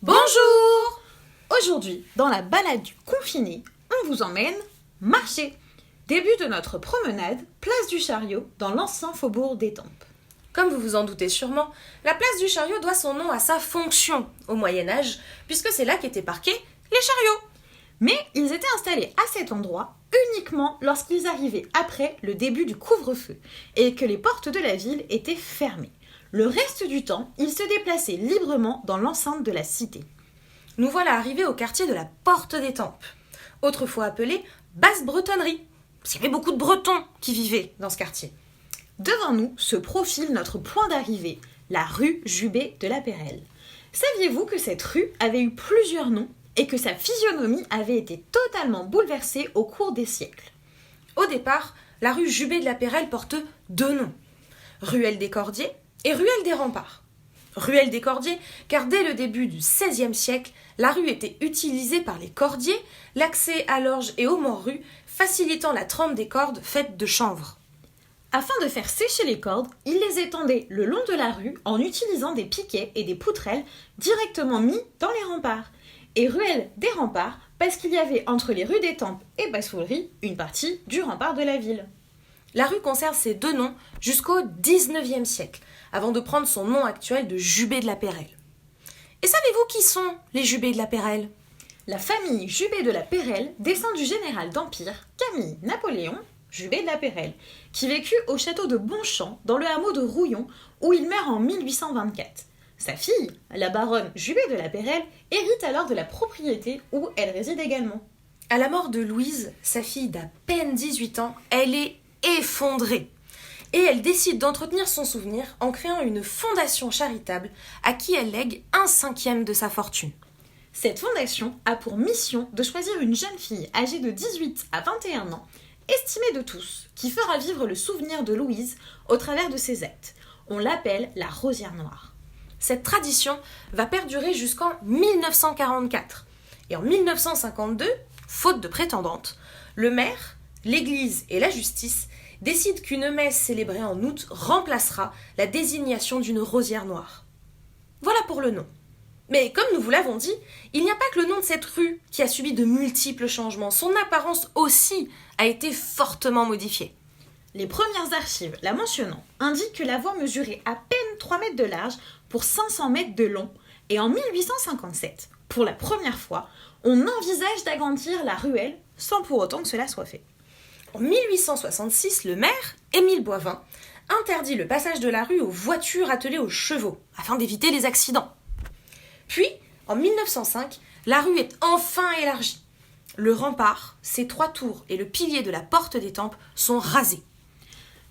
Bonjour! Aujourd'hui, dans la balade du confiné, on vous emmène marcher. Début de notre promenade, place du Chariot, dans l'ancien faubourg d'Étampes. Comme vous vous en doutez sûrement, la place du Chariot doit son nom à sa fonction au Moyen-Âge, puisque c'est là qu'étaient parqués les chariots. Mais ils étaient installés à cet endroit uniquement lorsqu'ils arrivaient après le début du couvre-feu et que les portes de la ville étaient fermées. Le reste du temps, ils se déplaçaient librement dans l'enceinte de la cité. Nous voilà arrivés au quartier de la Porte d'Étampes, autrefois appelé Basse-Bretonnerie, parce qu'il y avait beaucoup de Bretons qui vivaient dans ce quartier. Devant nous se profile notre point d'arrivée, la rue Jubé de la Perelle. Saviez-vous que cette rue avait eu plusieurs noms et que sa physionomie avait été totalement bouleversée au cours des siècles? Au départ, la rue Jubé de la Perelle porte deux noms, Ruelle des Cordiers et Ruelle des Remparts. Ruelle des Cordiers, car dès le début du XVIe siècle, la rue était utilisée par les cordiers, l'accès à l'orge et aux morues, facilitant la trempe des cordes faites de chanvre. Afin de faire sécher les cordes, ils les étendaient le long de la rue en utilisant des piquets et des poutrelles directement mis dans les remparts. Et ruelle des remparts, parce qu'il y avait entre les rues d'Étampes et Basse-Faulerie une partie du rempart de la ville. La rue conserve ces deux noms jusqu'au XIXe siècle, avant de prendre son nom actuel de Jubé de la Perelle. Et savez-vous qui sont les Jubé de la Perelle ? La famille Jubé de la Perelle descend du général d'Empire Camille Napoléon Jubé de la Perelle, qui vécut au château de Bonchamp, dans le hameau de Rouillon, où il meurt en 1824. Sa fille, la baronne Jubé de la Perelle, hérite alors de la propriété où elle réside également. À la mort de Louise, sa fille d'à peine 18 ans, elle est effondrée. Et elle décide d'entretenir son souvenir en créant une fondation charitable à qui elle lègue 1/5 de sa fortune. Cette fondation a pour mission de choisir une jeune fille âgée de 18 à 21 ans, estimée de tous, qui fera vivre le souvenir de Louise au travers de ses actes. On l'appelle la Rosière Noire. Cette tradition va perdurer jusqu'en 1944. Et en 1952, faute de prétendante, le maire, l'église et la justice décident qu'une messe célébrée en août remplacera la désignation d'une rosière noire. Voilà pour le nom. Mais comme nous vous l'avons dit, il n'y a pas que le nom de cette rue qui a subi de multiples changements. Son apparence aussi a été fortement modifiée. Les premières archives la mentionnant indiquent que la voie mesurait à peine 3 mètres de large pour 500 mètres de long. Et en 1857, pour la première fois, on envisage d'agrandir la ruelle sans pour autant que cela soit fait. En 1866, le maire, Émile Boivin, interdit le passage de la rue aux voitures attelées aux chevaux, afin d'éviter les accidents. Puis, en 1905, la rue est enfin élargie. Le rempart, ses 3 tours et le pilier de la porte d'Étampes sont rasés.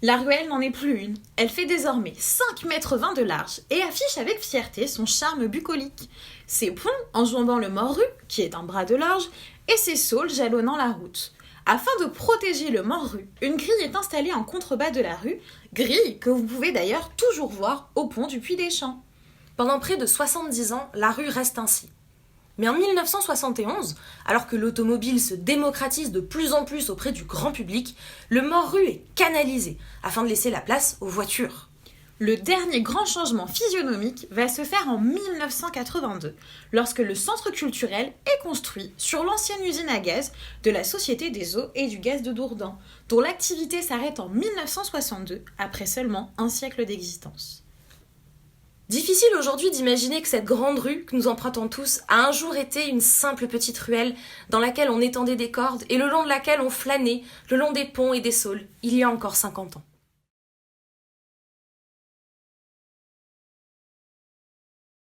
La ruelle n'en est plus une. Elle fait désormais 5,20 mètres de large et affiche avec fierté son charme bucolique. Ses ponts enjambant le Morru, qui est un bras de l'orge, et ses saules jalonnant la route. Afin de protéger le Morru, une grille est installée en contrebas de la rue, grille que vous pouvez d'ailleurs toujours voir au pont du Puy des Champs. Pendant près de 70 ans, la rue reste ainsi. Mais en 1971, alors que l'automobile se démocratise de plus en plus auprès du grand public, le Morru est canalisé afin de laisser la place aux voitures. Le dernier grand changement physionomique va se faire en 1982, lorsque le centre culturel est construit sur l'ancienne usine à gaz de la Société des eaux et du gaz de Dourdan, dont l'activité s'arrête en 1962, après seulement un siècle d'existence. Difficile aujourd'hui d'imaginer que cette grande rue que nous empruntons tous a un jour été une simple petite ruelle dans laquelle on étendait des cordes et le long de laquelle on flânait le long des ponts et des saules, il y a encore 50 ans.